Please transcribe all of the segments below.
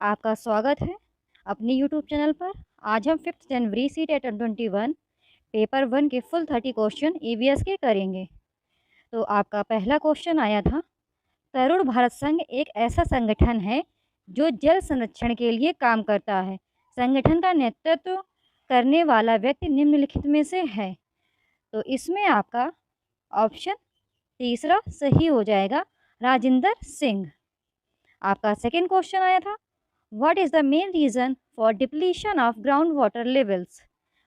आपका स्वागत है अपने यूट्यूब चैनल पर। आज हम 5 जनवरी सी टेट 21 पेपर 1 के फुल 30 क्वेश्चन ईवीएस के करेंगे। तो आपका पहला क्वेश्चन आया था, तरुण भारत संघ एक ऐसा संगठन है जो जल संरक्षण के लिए काम करता है। संगठन का नेतृत्व करने वाला व्यक्ति निम्नलिखित में से है। तो इसमें आपका ऑप्शन तीसरा सही हो जाएगा, राजेंद्र सिंह। आपका सेकेंड क्वेश्चन आया था, what is the main reason for depletion of ground water levels.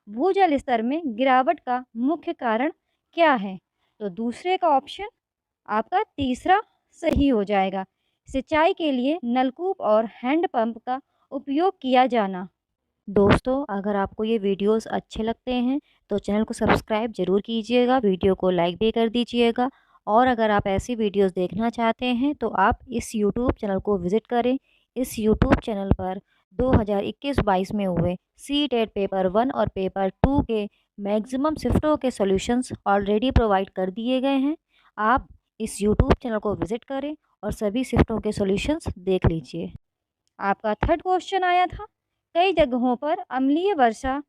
भूजल स्तर में गिरावट का मुख्य कारण क्या है। तो दूसरे का ऑप्शन आपका तीसरा सही हो जाएगा, सिंचाई के लिए नलकूप और हैंडपंप का उपयोग किया जाना। दोस्तों, अगर आपको ये वीडियोस अच्छे लगते हैं तो चैनल को सब्सक्राइब ज़रूर कीजिएगा, वीडियो को लाइक भी कर दीजिएगा। और अगर आप ऐसी वीडियोस देखना चाहते हैं तो आप इस यूट्यूब चैनल को विज़िट करें। इस यूट्यूब चैनल पर 2021-22 में हुए सी टेट पेपर 1 और पेपर 2 के मैक्सिमम शिफ्टों के सॉल्यूशंस ऑलरेडी प्रोवाइड कर दिए गए हैं। आप इस यूट्यूब चैनल को विज़िट करें और सभी शिफ्टों के सॉल्यूशंस देख लीजिए। आपका थर्ड क्वेश्चन आया था, कई जगहों पर अम्लीय वर्षा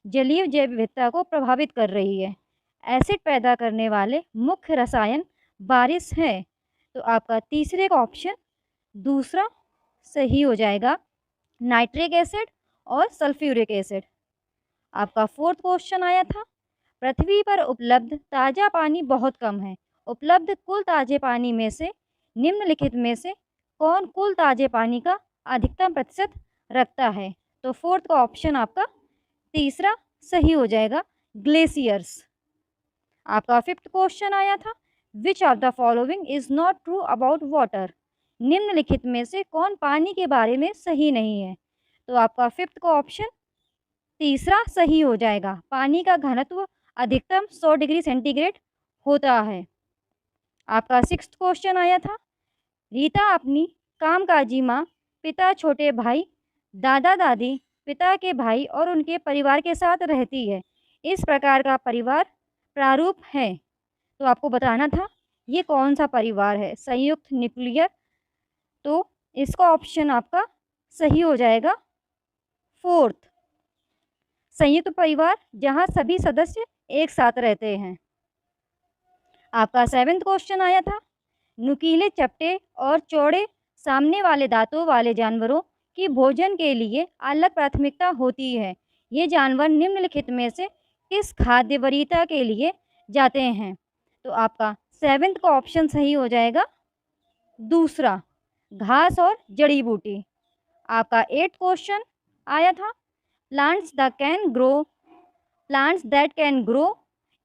जलीय जैव विविधता को प्रभावित कर रही है। एसिड पैदा करने वाले मुख्य रसायन बारिश है। तो आपका तीसरे का ऑप्शन दूसरा सही हो जाएगा, नाइट्रिक एसिड और सल्फ्यूरिक एसिड। आपका फोर्थ क्वेश्चन आया था, पृथ्वी पर उपलब्ध ताज़ा पानी बहुत कम है। उपलब्ध कुल ताज़े पानी में से निम्नलिखित में से कौन कुल ताज़े पानी का अधिकतम प्रतिशत रखता है। तो फोर्थ का ऑप्शन आपका तीसरा सही हो जाएगा, ग्लेशियर्स। आपका फिफ्थ क्वेश्चन आया था, which of the following is not true about water. निम्नलिखित में से कौन पानी के बारे में सही नहीं है। तो आपका फिफ्थ का ऑप्शन तीसरा सही हो जाएगा, पानी का घनत्व अधिकतम 100 डिग्री सेंटीग्रेड होता है। आपका सिक्स्थ क्वेश्चन आया था, रीता अपनी कामकाजी माँ, पिता, छोटे भाई, दादा दादी, पिता के भाई और उनके परिवार के साथ रहती है। इस प्रकार का परिवार प्रारूप है। तो आपको बताना था ये कौन सा परिवार है, संयुक्त न्यूक्लियर। तो इसका ऑप्शन आपका सही हो जाएगा फोर्थ, संयुक्त परिवार जहां सभी सदस्य एक साथ रहते हैं। आपका सेवेंथ क्वेश्चन आया था, नुकीले चपटे और चौड़े सामने वाले दांतों वाले जानवरों की भोजन के लिए अलग प्राथमिकता होती है। ये जानवर निम्नलिखित में से किस खाद्य वरीयता के लिए जाते हैं। तो आपका सेवेंथ का ऑप्शन सही हो जाएगा, दूसरा, घास और जड़ी बूटी। आपका एट्थ क्वेश्चन आया था, plants that can grow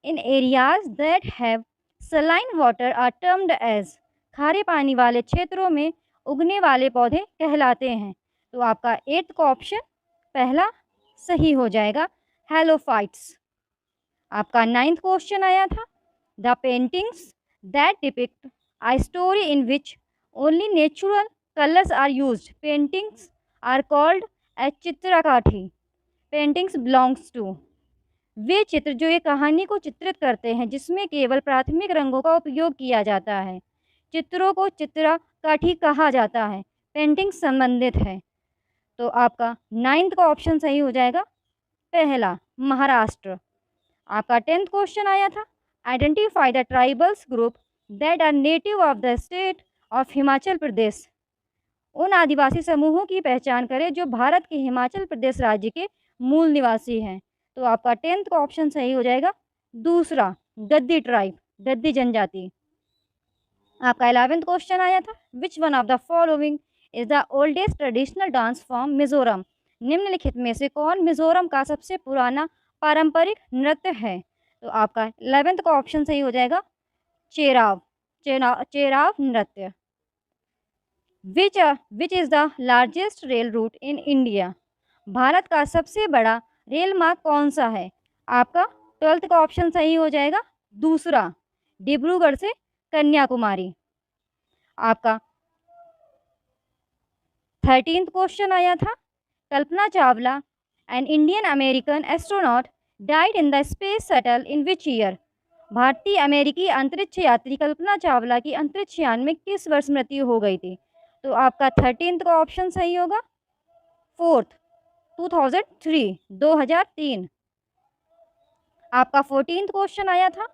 in areas that have saline water are termed as. खारे पानी वाले क्षेत्रों में उगने वाले पौधे कहलाते हैं। तो आपका एट्थ का ऑप्शन पहला सही हो जाएगा, हेलोफाइट्स। आपका नाइन्थ क्वेश्चन आया था, the paintings that depict a story in which only natural colors are used. Paintings are called as चित्रकाठी. Paintings belongs to. वे चित्र जो ये कहानी को चित्रित करते हैं जिसमें केवल प्राथमिक रंगों का उपयोग किया जाता है, चित्रों को चित्रकाठी कहा जाता है। पेंटिंग संबंधित है। तो आपका नाइन्थ का ऑप्शन सही हो जाएगा, पहला, महाराष्ट्र। आपका टेंथ क्वेश्चन आया था, identify the tribals group that are native of the state of Himachal Pradesh. उन आदिवासी समूहों की पहचान करें जो भारत के हिमाचल प्रदेश राज्य के मूल निवासी हैं। तो आपका टेंथ का ऑप्शन सही हो जाएगा, दूसरा, गद्दी ट्राइब, गद्दी जनजाति। आपका 11th क्वेश्चन आया था, which one of the following is the oldest traditional dance form Mizoram. निम्नलिखित में से कौन मिजोरम का सबसे पुराना पारंपरिक नृत्य है। तो आपका 11th का ऑप्शन सही हो जाएगा, चेराव नृत्य। Which is the largest rail route in India. Bharat का सबसे बड़ा रेल मार्ग कौन सा है। आपका 12th का ऑप्शन सही हो जाएगा, दूसरा, डिब्रूगढ़ से कन्याकुमारी। आपका 13th क्वेश्चन आया था, Kalpana Chawla an Indian American astronaut died in the space shuttle in which year. भारतीय अमेरिकी अंतरिक्ष यात्री कल्पना चावला की अंतरिक्ष यान में किस वर्ष मृत्यु हो गई थी। तो आपका 13th का ऑप्शन सही होगा, 4th 2003 2003। आपका 14th क्वेश्चन आया था,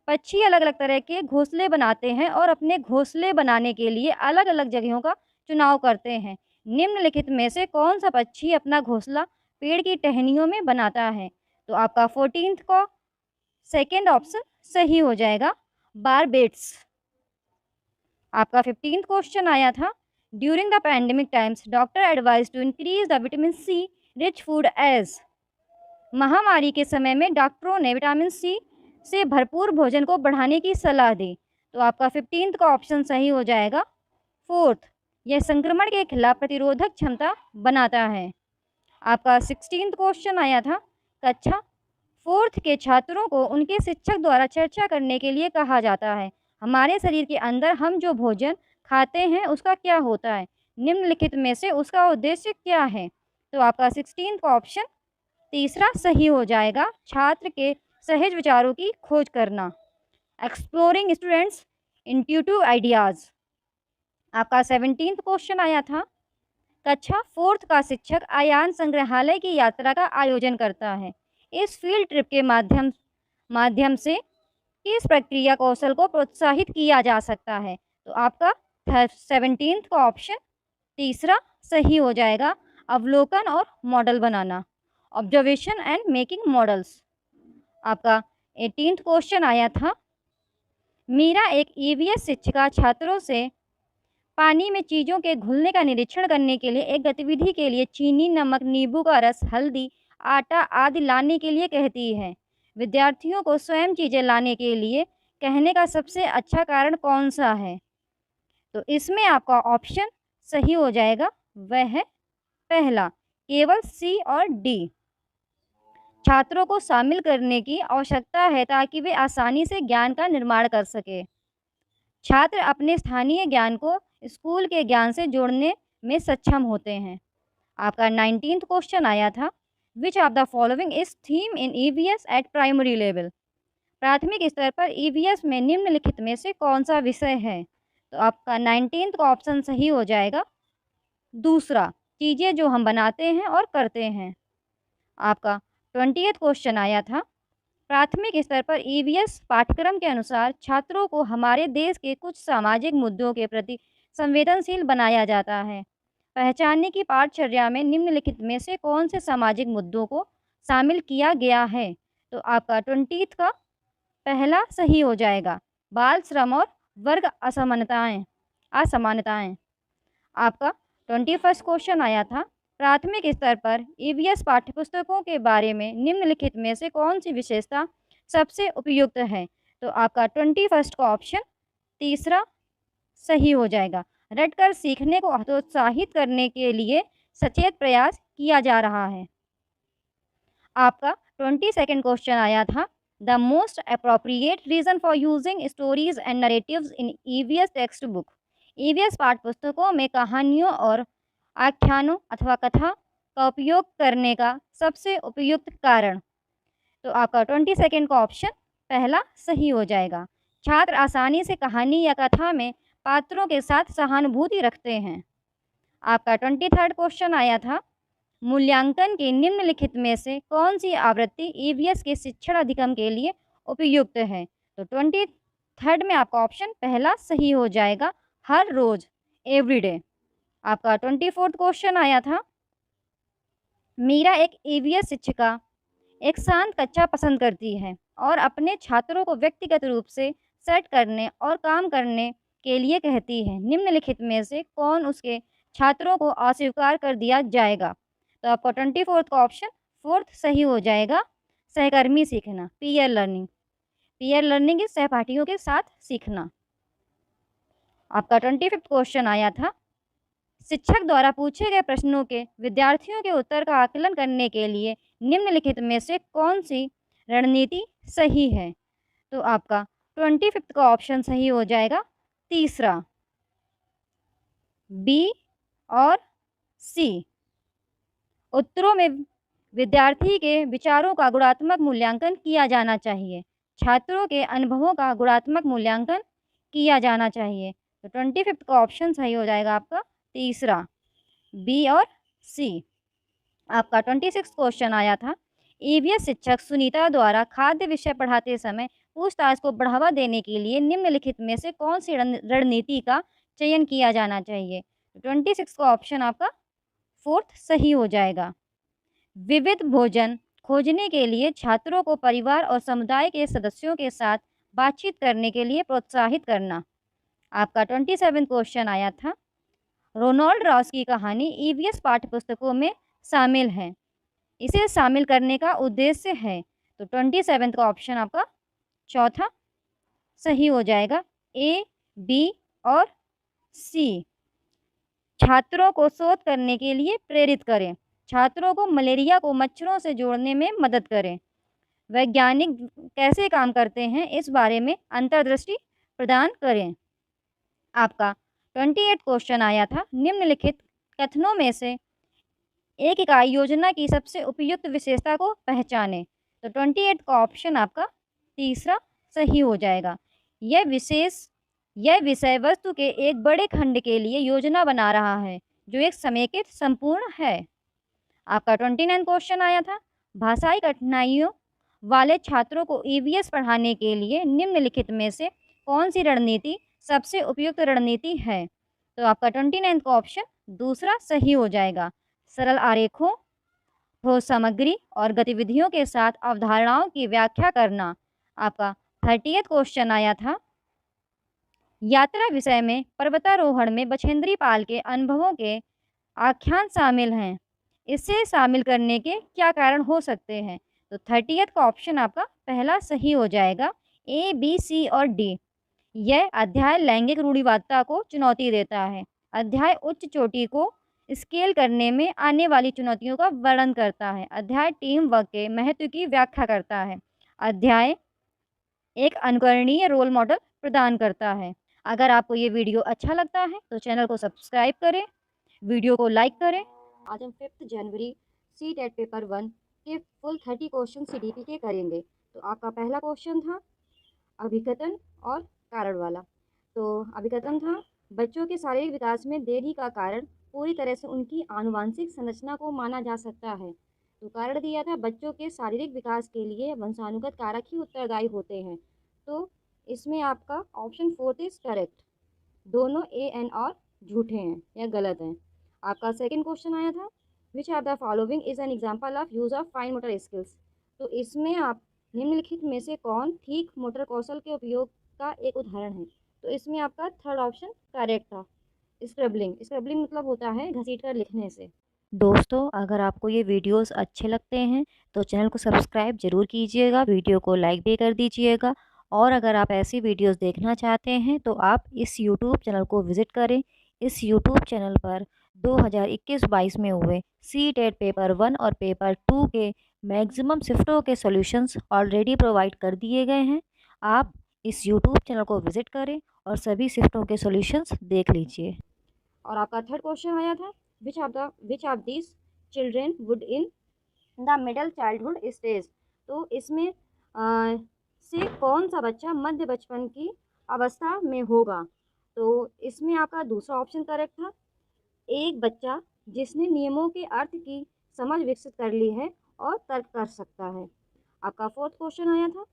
पक्षी अलग अलग तरह के घोंसले बनाते हैं और अपने घोंसले बनाने के लिए अलग अलग जगहों का चुनाव करते हैं। निम्नलिखित में से कौन सा पक्षी अपना घोंसला पेड़ की टहनियों में बनाता है? तो आपका 14th का सेकेंड ऑप्शन सही हो जाएगा, बारबेट्स। आपका 15th क्वेश्चन आया था, during the pandemic times doctor advise to increase the vitamin C rich food as. महामारी के समय में डॉक्टरों ने विटामिन सी से भरपूर भोजन को बढ़ाने की सलाह दी। तो आपका 15th का ऑप्शन सही हो जाएगा, 4th। यह संक्रमण के खिलाफ प्रतिरोधक क्षमता बनाता है। आपका 16th क्वेश्चन आया था, कक्षा 4th के छात्रों को उनके शिक्षक द्वारा चर्चा करने के लिए कहा जाता है। हमारे शरीर के अंदर हम जो भोजन खाते हैं उसका क्या होता है? निम्नलिखित में से उसका उद्देश्य क्या है? तो आपका 16th का ऑप्शन तीसरा सही हो जाएगा, छात्र के सहज विचारों की खोज करना, एक्सप्लोरिंग स्टूडेंट्स इंट्यूटिव आइडियाज़। आपका 17th क्वेश्चन आया था, कक्षा 4th का शिक्षक आयान संग्रहालय की यात्रा का आयोजन करता है। इस फील्ड ट्रिप के माध्यम से किस प्रक्रिया कौशल को प्रोत्साहित किया जा सकता है? तो आपका 17th का ऑप्शन तीसरा सही हो जाएगा, अवलोकन और model banana, observation and making models. आपका 18th क्वेश्चन आया था, मीरा एक ईवीएस शिक्षिका छात्रों से पानी में चीज़ों के घुलने का निरीक्षण करने के लिए एक गतिविधि के लिए चीनी, नमक, नींबू का रस, हल्दी, आटा आदि लाने के लिए कहती है। विद्यार्थियों को स्वयं चीज़ें लाने के लिए कहने का सबसे अच्छा कारण कौन सा है? तो इसमें आपका ऑप्शन सही हो जाएगा, वह है पहला, केवल सी और डी। छात्रों को शामिल करने की आवश्यकता है ताकि वे आसानी से ज्ञान का निर्माण कर सके। छात्र अपने स्थानीय ज्ञान को स्कूल के ज्ञान से जोड़ने में सक्षम होते हैं। आपका 19th क्वेश्चन आया था, which of the following is theme in EVS eight primary level. प्राथमिक स्तर पर ईवीएस में निम्नलिखित में से कौन सा विषय है? तो आपका 19th का ऑप्शन सही हो जाएगा, दूसरा, चीज़ें जो हम बनाते हैं और करते हैं। आपका 20th क्वेश्चन आया था, प्राथमिक स्तर पर ईवीएस पाठ्यक्रम के अनुसार छात्रों को हमारे देश के कुछ सामाजिक मुद्दों के प्रति संवेदनशील बनाया जाता है। पहचानने की पाठचर्या में निम्नलिखित में से कौन से सामाजिक मुद्दों को शामिल किया गया है? तो आपका 20th का पहला सही हो जाएगा, बाल श्रम और वर्ग असमानताएं। आपका 21st क्वेश्चन आया था, प्राथमिक स्तर पर ईवीएस पाठ्यपुस्तकों के बारे में निम्नलिखित में से कौन सी विशेषता सबसे उपयुक्त है? तो आपका 21st का ऑप्शन तीसरा सही हो जाएगा, रटकर सीखने को हतोत्साहित करने के लिए सचेत प्रयास किया जा रहा है। आपका 22nd क्वेश्चन आया था, the most appropriate reason for using stories and narratives in EVS text book. EVS पाठ्यपुस्तकों में कहानियों और आख्यानों अथवा कथा का उपयोग करने का सबसे उपयुक्त कारण? तो आपका 22nd का ऑप्शन पहला सही हो जाएगा, छात्र आसानी से कहानी या कथा में पात्रों के साथ सहानुभूति रखते हैं। आपका 23rd क्वेश्चन आया था, मूल्यांकन की निम्नलिखित में से कौन सी आवृत्ति ईवीएस के शिक्षण अधिगम के लिए उपयुक्त है? तो 23rd में आपका ऑप्शन पहला सही हो जाएगा, हर रोज, एवरीडे। आपका 24th क्वेश्चन आया था, मीरा एक ईवीएस शिक्षिका एक शांत कक्षा पसंद करती है और अपने छात्रों को व्यक्तिगत रूप से सेट करने और काम करने के लिए कहती है। निम्नलिखित में से कौन उसके छात्रों को अस्वीकार कर दिया जाएगा? तो आपका 24th का ऑप्शन 4th सही हो जाएगा, सहकर्मी सीखना, पीयर लर्निंग। पीयर लर्निंग इस सहपाठियों के साथ सीखना। आपका 25th क्वेश्चन आया था, शिक्षक द्वारा पूछे गए प्रश्नों के विद्यार्थियों के उत्तर का आकलन करने के लिए निम्नलिखित में से कौन सी रणनीति सही है? तो आपका 25th का ऑप्शन सही हो जाएगा, तीसरा, बी और सी। उत्तरों में विद्यार्थी के विचारों का गुणात्मक मूल्यांकन किया जाना चाहिए, छात्रों के अनुभवों का गुणात्मक मूल्यांकन किया जाना चाहिए। तो 25th का ऑप्शन सही हो जाएगा आपका तीसरा, बी और सी। आपका 26 क्वेश्चन आया था, ईवीएस शिक्षक सुनीता द्वारा खाद्य विषय पढ़ाते समय पूछताछ को बढ़ावा देने के लिए निम्नलिखित में से कौन सी रणनीति का चयन किया जाना चाहिए? 26 का ऑप्शन आपका 4th सही हो जाएगा। विविध भोजन खोजने के लिए छात्रों को परिवार और समुदाय के सदस्यों के साथ बातचीत करने के लिए प्रोत्साहित करना। आपका 27 क्वेश्चन आया था, रोनाल्ड रॉस की कहानी ईवीएस पाठ्यपुस्तकों में शामिल है, इसे शामिल करने का उद्देश्य है। तो 27 का ऑप्शन आपका 4था सही हो जाएगा, ए, बी और सी। छात्रों को शोध करने के लिए प्रेरित करें, छात्रों को मलेरिया को मच्छरों से जोड़ने में मदद करें, वैज्ञानिक कैसे काम करते हैं इस बारे में अंतर्दृष्टि प्रदान करें। आपका 28 क्वेश्चन आया था, निम्नलिखित कथनों में से एक इकाई योजना की सबसे उपयुक्त विशेषता को पहचानें। तो 28 का ऑप्शन आपका तीसरा सही हो जाएगा। यह विषय वस्तु के एक बड़े खंड के लिए योजना बना रहा है जो एक समेकित संपूर्ण है। आपका 29 क्वेश्चन आया था, भाषाई कठिनाइयों वाले छात्रों को ईवीएस पढ़ाने के लिए निम्नलिखित में से कौन सी रणनीति सबसे उपयुक्त रणनीति है? तो आपका 29 का ऑप्शन दूसरा सही हो जाएगा। सरल आरेखों, ठोस सामग्री और गतिविधियों के साथ अवधारणाओं की व्याख्या करना। आपका 30th क्वेश्चन आया था, यात्रा विषय में पर्वतारोहण में बछेंद्री पाल के अनुभवों के आख्यान शामिल हैं, इसे शामिल करने के क्या कारण हो सकते हैं? तो 30th का ऑप्शन आपका पहला सही हो जाएगा, ए, बी, सी और डी। यह अध्याय लैंगिक रूढ़िवादिता को चुनौती देता है। अध्याय उच्च चोटी को स्केल करने में आने वाली चुनौतियों का वर्णन करता है। अध्याय टीम वर्क के महत्व की व्याख्या करता है। अध्याय एक अनुकरणीय रोल मॉडल प्रदान करता है। अगर आपको ये वीडियो अच्छा लगता है तो चैनल को सब्सक्राइब करें, वीडियो को लाइक करें। आज हम 5 जनवरी सीटेट पेपर 1 के फुल 30 क्वेश्चन सीडीपी के करेंगे। तो आपका पहला क्वेश्चन था अभिकथन और कारण वाला। तो अभिकथन था, बच्चों के शारीरिक विकास में देरी का कारण पूरी तरह से उनकी आनुवांशिक संरचना को माना जा सकता है। तो कारण दिया था, बच्चों के शारीरिक विकास के लिए वंशानुगत कारक ही उत्तरदायी होते हैं। तो इसमें आपका ऑप्शन 4 इज करेक्ट। दोनों ए एन और झूठे हैं या गलत हैं। आपका सेकंड क्वेश्चन आया था, which of the following is an example of use of fine motor skills. तो इसमें आप निम्नलिखित में से कौन ठीक मोटर कौशल के उपयोग का एक उदाहरण है? तो इसमें आपका थर्ड ऑप्शन करेक्ट था, स्क्रैबलिंग। स्क्रैबलिंग मतलब होता है घसीट कर लिखने से। दोस्तों, अगर आपको ये वीडियोस अच्छे लगते हैं तो चैनल को सब्सक्राइब जरूर कीजिएगा, वीडियो को लाइक भी कर दीजिएगा। और अगर आप ऐसी वीडियोस देखना चाहते हैं तो आप इस यूट्यूब चैनल को विज़िट करें। इस यूट्यूब चैनल पर 2021-22 में हुए सीटेट पेपर 1 और पेपर 2 के मैक्सिमम शिफ्टों के सॉल्यूशंस ऑलरेडी प्रोवाइड कर दिए गए हैं। आप इस यूट्यूब चैनल को विज़िट करें और सभी शिफ्टों के सॉल्यूशंस देख लीजिए। और आपका थर्ड क्वेश्चन आया था, which of this children would in the middle childhood stage. तो इसमें से कौन सा बच्चा मध्य बचपन की अवस्था में होगा? तो इसमें आपका दूसरा ऑप्शन करेक्ट था, एक बच्चा जिसने नियमों के अर्थ की समझ विकसित कर ली है और तर्क कर सकता है। आपका फोर्थ क्वेश्चन आया था,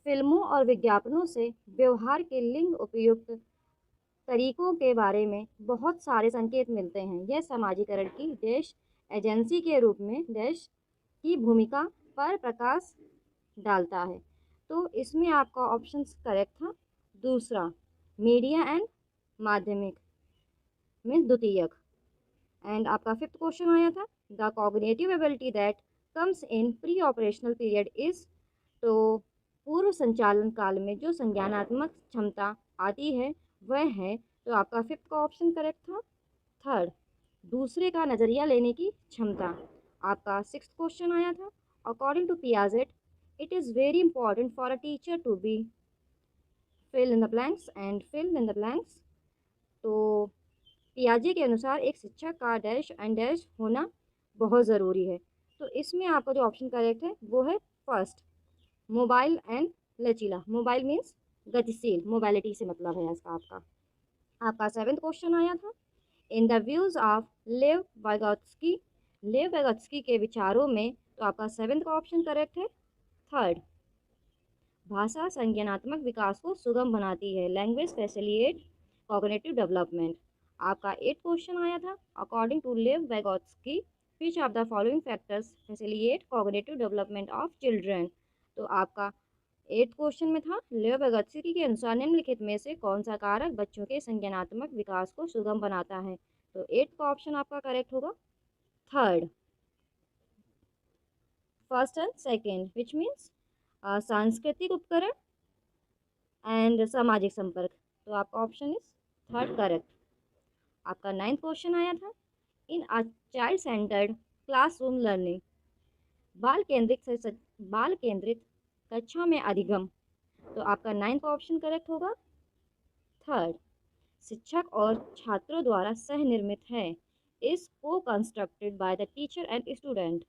फिल्मों और विज्ञापनों से व्यवहार के लिंग उपयुक्त तरीकों के बारे में बहुत सारे संकेत मिलते हैं। यह समाजीकरण की देश एजेंसी के रूप में देश की भूमिका पर प्रकाश डालता है। तो इसमें आपका ऑप्शन करेक्ट था दूसरा, मीडिया एंड माध्यमिक मीन्स द्वितीयक। एंड आपका फिफ्थ क्वेश्चन आया था, the cognitive ability that comes in pre operational period is. तो पूर्व संचालन काल में जो संज्ञानात्मक क्षमता आती है वह है। तो आपका फिफ्थ का ऑप्शन करेक्ट था थर्ड, दूसरे का नज़रिया लेने की क्षमता। आपका सिक्स्थ क्वेश्चन आया था, according to Piaget it is very important for a teacher to be fill in the blanks and fill in the blanks. तो पियाजे के अनुसार एक शिक्षक का डैश एंड डैश होना बहुत ज़रूरी है। तो इसमें आपका जो ऑप्शन करेक्ट है वो है फर्स्ट, मोबाइल एंड लचीला। मोबाइल मीन्स गतिशील, मोबाइलिटी से मतलब है इसका। आपका सेवेंथ क्वेश्चन आया था, इन द व्यूज़ ऑफ लेव वाइगोत्स्की के विचारों में, तो आपका 7th का ऑप्शन करेक्ट है। थर्ड, भाषा संज्ञानात्मक विकास को सुगम बनाती है। Language facilitate cognitive development. आपका 8th क्वेश्चन आया था, according to Lev Vygotsky which of the following factors facilitate cognitive development of children. तो आपका 8th क्वेश्चन में था, लेव वाइगोत्स्की के अनुसार निम्नलिखित में से कौन सा कारक बच्चों के संज्ञानात्मक विकास को सुगम बनाता है। तो 8th का ऑप्शन आपका करेक्ट होगा। Third, first and second which means सांस्कृतिक उपकरण एंड सामाजिक संपर्क। तो आपका ऑप्शन इज थर्ड करेक्ट। आपका 9th क्वेश्चन आया था, in a child centred classroom learning, बाल केंद्रित कक्षा में अधिगम। तो आपका 9th का ऑप्शन करेक्ट होगा। थर्ड, शिक्षक और छात्रों द्वारा सह निर्मित है, इज को constructed by the teacher and student.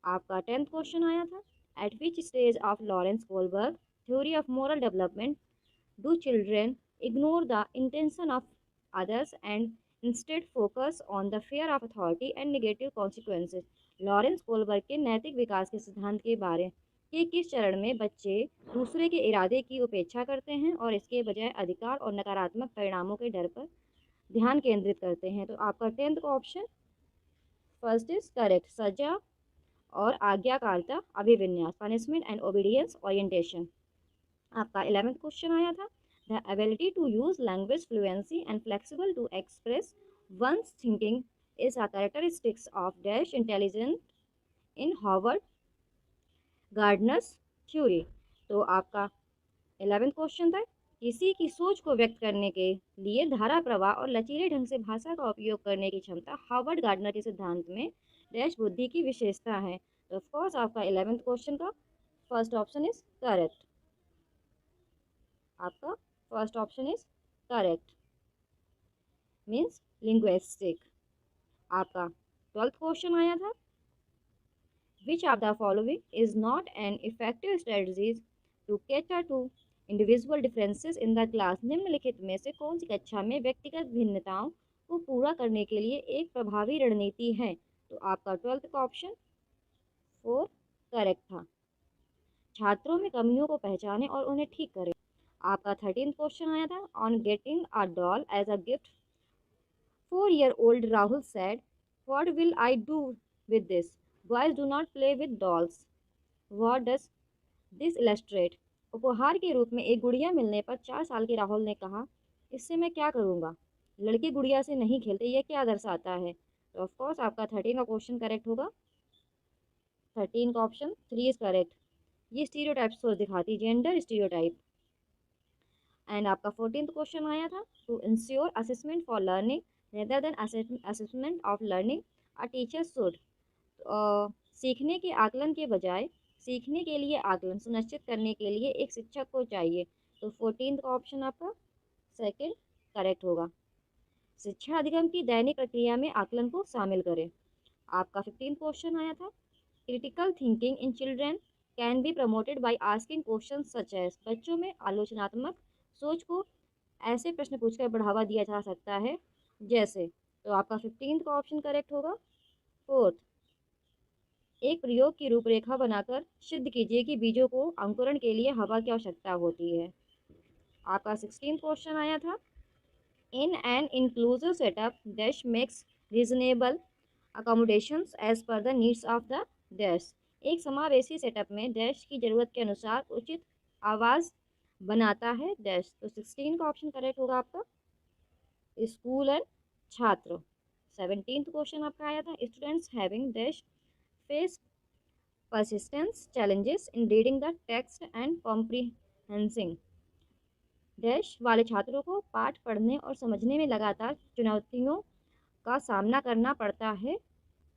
आपका 10th क्वेश्चन आया था, eight which stage of Lawrence Kohlberg theory of moral development do children ignore the intention of others and instead focus on the fear of authority and negative consequences। Lawrence Kohlberg के नैतिक विकास के सिद्धांत के बारे के किस चरण में बच्चे दूसरे के इरादे की उपेक्षा करते हैं और इसके बजाय अधिकार और नकारात्मक परिणामों के डर पर ध्यान केंद्रित करते हैं। तो आपका 10th का ऑप्शन फर्स्ट इज करेक्ट, सजा और आज्ञाकारिता अभिविन्यास, पनिशमेंट एंड ओबीडियंस ओरिएंटेशन। आपका 11th क्वेश्चन आया था, the ability to use language fluency and flexible to express one's thinking is a characteristics of dash intelligent in Howard Gardner's theory. तो आपका 11th question था, किसी की सोच को व्यक्त करने के लिए धारा प्रवाह और लचीले ढंग से भाषा का उपयोग करने की क्षमता हार्वर्ड गार्डनर के सिद्धांत में डैश बुद्धि की विशेषता है। तो ऑफकोर्स आपका 11th क्वेश्चन का फर्स्ट ऑप्शन इज करेक्ट। आपका first option is correct means linguistic. आपका 12th क्वेश्चन आया था, which of the following is not an effective strategies to cater to individual differences in the class. निम्नलिखित में से कौन सी कक्षा में व्यक्तिगत भिन्नताओं को पूरा करने के लिए एक प्रभावी रणनीति है। तो आपका 12th का ऑप्शन 4 करेक्ट था। छात्रों में कमियों को पहचाने और उन्हें ठीक करें। आपका 13th क्वेश्चन आया था, on getting a doll as a gift 4-year-old Rahul said, what will I do with this, boys do not play with dolls, what does this illustrate. उपहार के रूप में एक गुड़िया मिलने पर 4 साल के राहुल ने कहा, इससे मैं क्या करूँगा, लड़के गुड़िया से नहीं खेलते, यह क्या दर्शाता है। तो ऑफकोर्स आपका 13 का क्वेश्चन करेक्ट होगा। 13 का ऑप्शन 3 इज करेक्ट। ये स्टीरियोटाइप सोच दिखाती, जेंडर स्टीरियोटाइप। एंड आपका 14th क्वेश्चन आया था, to ensure assessment for learning rather than assessment of learning a teacher should. सीखने के आकलन के बजाय सीखने के लिए आकलन सुनिश्चित करने के लिए एक शिक्षक को चाहिए। तो 14th का ऑप्शन आपका सेकंड करेक्ट होगा। शिक्षा अधिगम की दैनिक प्रक्रिया में आकलन को शामिल करें। आपका 15th क्वेश्चन आया था, critical thinking in children can be promoted by asking question such as. बच्चों में आलोचनात्मक सोच को ऐसे प्रश्न पूछकर बढ़ावा दिया जा सकता है जैसे। तो आपका 15th का ऑप्शन करेक्ट होगा। फोर्थ, एक प्रयोग की रूपरेखा बनाकर सिद्ध कीजिए कि बीजों को अंकुरण के लिए हवा की आवश्यकता होती है। आपका 16th क्वेश्चन आया था, in an inclusive setup dash makes reasonable accommodations as per the needs of the dash. एक समावेशी सेटअप में डैश की ज़रूरत के अनुसार उचित आवाज़ बनाता है डैश। तो 16 का ऑप्शन करेक्ट होगा आपका स्कूल एंड छात्र। 17th क्वेश्चन आपका आया था, students having dash face persistence challenges in reading the text and comprehending dash वाले छात्रों को पाठ पढ़ने और समझने में लगातार चुनौतियों का सामना करना पड़ता है।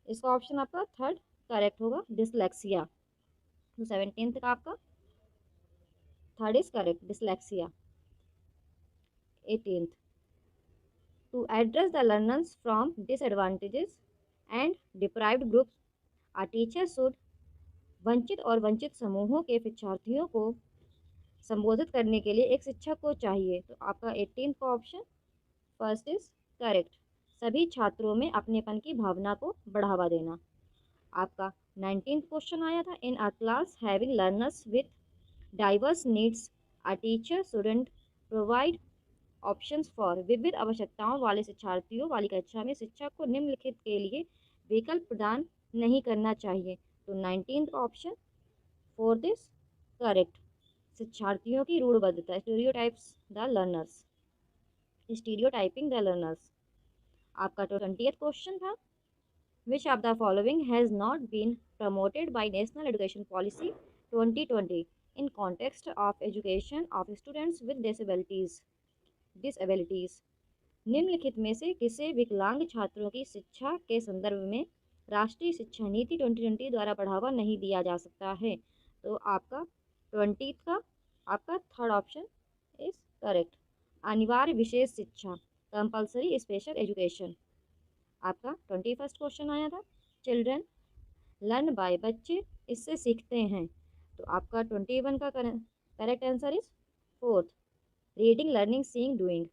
इसका ऑप्शन आपका थर्ड करेक्ट होगा, डिसलेक्सिया। तो 17th का आपका third is correct, dyslexia. 18th, to address the learners from disadvantages and deprived groups, a teacher should वंचित और वंचित समूहों के शिक्षार्थियों को संबोधित करने के लिए एक शिक्षक को चाहिए। तो आपका 18th का ऑप्शन फर्स्ट इज करेक्ट, सभी छात्रों में अपनेपन की भावना को बढ़ावा देना। आपका 19th क्वेश्चन आया था, in a class having learners with diverse needs a teacher shouldn't provide options for, विविध आवश्यकताओं वाले शिक्षार्थियों वाली कक्षा में शिक्षक को निम्नलिखित के लिए विकल्प प्रदान नहीं करना चाहिए। तो 19th option fourth is correct. शिक्षार्थियों की रूढ़बद्धता, stereotypes the learners, stereotyping the learners. आपका 20th क्वेश्चन था, which of the following has not been promoted by National Education Policy 2020 in context of education of students with disabilities. निम्नलिखित में से किसे विकलांग छात्रों की शिक्षा के संदर्भ में राष्ट्रीय शिक्षा नीति 2020 द्वारा बढ़ावा नहीं दिया जा सकता है। तो आपका 20 का आपका थर्ड ऑप्शन इज करेक्ट, अनिवार्य विशेष शिक्षा, कंपलसरी स्पेशल एजुकेशन। आपका 21st क्वेश्चन आया था, चिल्ड्रन लर्न बाय, बच्चे इससे सीखते हैं। तो आपका 21 का correct answer is fourth, reading learning seeing doing.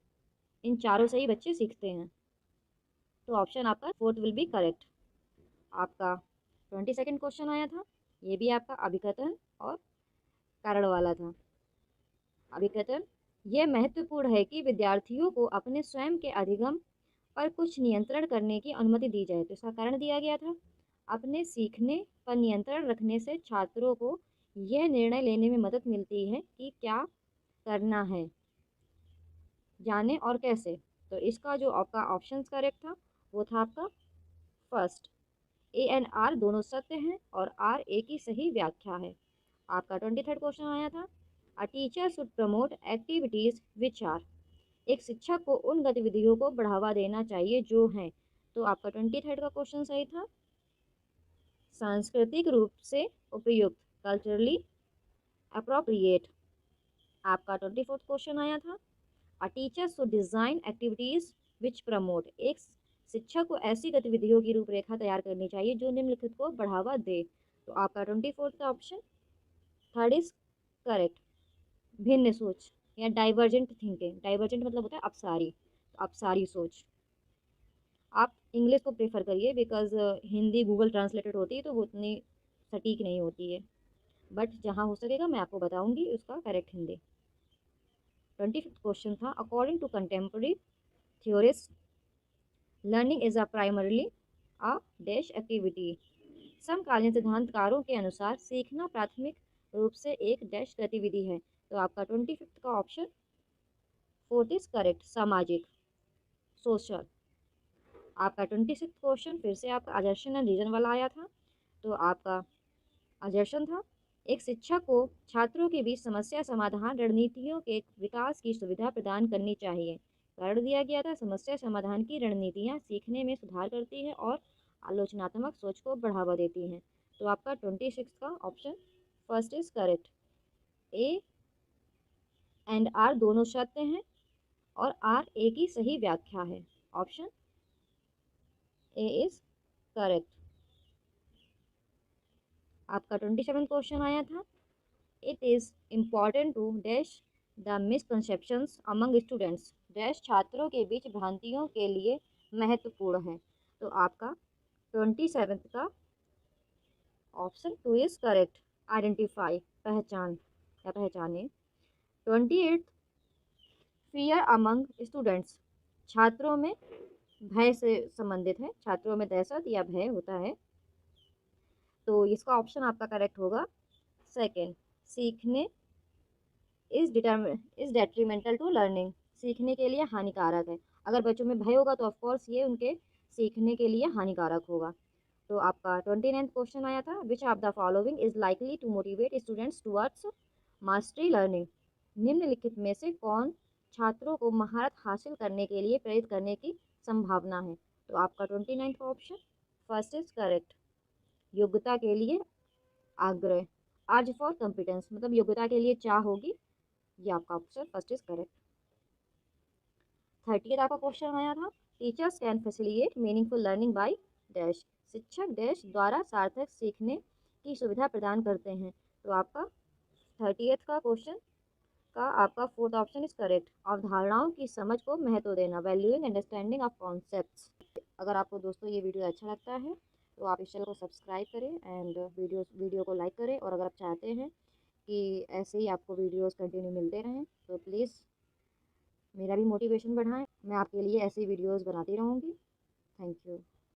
इन चारों से ही बच्चे सीखते हैं। तो ऑप्शन आपका फोर्थ विल बी करेक्ट। आपका 22nd क्वेश्चन आया था, ये भी आपका अभिकथन और कारण वाला था। अभिकथन, यह महत्वपूर्ण है कि विद्यार्थियों को अपने स्वयं के अधिगम पर कुछ नियंत्रण करने की अनुमति दी जाए। तो इसका कारण दिया गया था, अपने सीखने पर नियंत्रण रखने से छात्रों को यह निर्णय लेने में मदद मिलती है कि क्या करना है, जाने और कैसे। तो इसका जो आपका ऑप्शन करेक्ट था वो था आपका फर्स्ट, ए एंड आर दोनों सत्य हैं और आर ए की सही व्याख्या है। आपका 23rd क्वेश्चन आया था, a teacher should promote activities which are, एक शिक्षक को उन गतिविधियों को बढ़ावा देना चाहिए जो हैं। तो आपका 23rd का क्वेश्चन सही था, सांस्कृतिक रूप से उपयुक्त, कल्चरली अप्रोप्रिएट। आपका 24th क्वेश्चन आया था, a teacher should design activities which promote, एक शिक्षक को ऐसी गतिविधियों की रूपरेखा तैयार करनी चाहिए जो निम्नलिखित को बढ़ावा दे। तो आपका 24th का ऑप्शन थर्ड इज करेक्ट, भिन्न सोच या डाइवर्जेंट थिंकिंग। डाइवर्जेंट मतलब होता है अपसारी, तो अपसारी सोच। आप इंग्लिश को प्रेफर करिए बिकॉज हिंदी गूगल ट्रांसलेटेड होती है तो वो उतनी सटीक नहीं होती है, बट जहाँ हो सकेगा मैं आपको बताऊंगी उसका करेक्ट हिंदी। 25th क्वेश्चन था, according to contemporary theorist learning is a primarily a dash activity, समकालीन सिद्धांतकारों के अनुसार सीखना प्राथमिक रूप से एक डैश गतिविधि है। तो आपका 25th का ऑप्शन फोर्थ इज करेक्ट, सामाजिक, सोशल। आपका 26th क्वेश्चन फिर से आपका अजर्शन एंड रीजन वाला आया था। तो आपका अजर्शन था, एक शिक्षक को छात्रों के बीच समस्या समाधान रणनीतियों के विकास की सुविधा प्रदान करनी चाहिए। कारण दिया गया था, समस्या समाधान की रणनीतियाँ सीखने में सुधार करती है और आलोचनात्मक सोच को बढ़ावा देती हैं। तो आपका 26 का option first is correct, a and R दोनों सत्य हैं और आर ए की सही व्याख्या है। Option a is correct. आपका 27 क्वेश्चन आया था, it is important to dash the misconceptions among students, dash छात्रों के बीच भ्रांतियों के लिए महत्वपूर्ण है। तो आपका 27 का option two is correct, identify, पहचान या पहचाने। 28 फियर अमंग स्टूडेंट्स, छात्रों में भय से संबंधित है, छात्रों में दहशत या भय होता है। तो इसका ऑप्शन आपका करेक्ट होगा सेकेंड, सीखने इज डेट्रीमेंटल टू लर्निंग, सीखने के लिए हानिकारक है। अगर बच्चों में भय होगा तो ऑफकोर्स ये उनके सीखने के लिए हानिकारक होगा। तो आपका 29th क्वेश्चन आया था, which of the following is likely to motivate students towards mastery learning, निम्नलिखित में से कौन छात्रों को महारत हासिल करने के लिए प्रेरित करने की संभावना है। तो आपका 29th का ऑप्शन फर्स्ट इज करेक्ट, योग्यता के लिए आग्रह, आज फॉर कॉम्पिटेंस मतलब योग्यता के लिए चाह होगी, ये आपका option first is correct. 30th आपका क्वेश्चन आया था, teachers can facilitate meaningful learning by dash, शिक्षक डैश द्वारा सार्थक सीखने की सुविधा प्रदान करते हैं। तो आपका 30th का क्वेश्चन का आपका फोर्थ ऑप्शन इज करेक्ट, अवधारणाओं की समझ को महत्व देना, वैल्यूइंग अंडरस्टैंडिंग ऑफ कॉन्सेप्ट्स। अगर आपको दोस्तों ये वीडियो अच्छा लगता है तो आप इस चैनल को सब्सक्राइब करें एंड वीडियो को लाइक करें। और अगर आप चाहते हैं कि ऐसे ही आपको वीडियोस कंटिन्यू मिलते रहें तो प्लीज़ मेरा भी मोटिवेशन बढ़ाएं। मैं आपके लिए ऐसी वीडियोस बनाती रहूँगी। Thank you.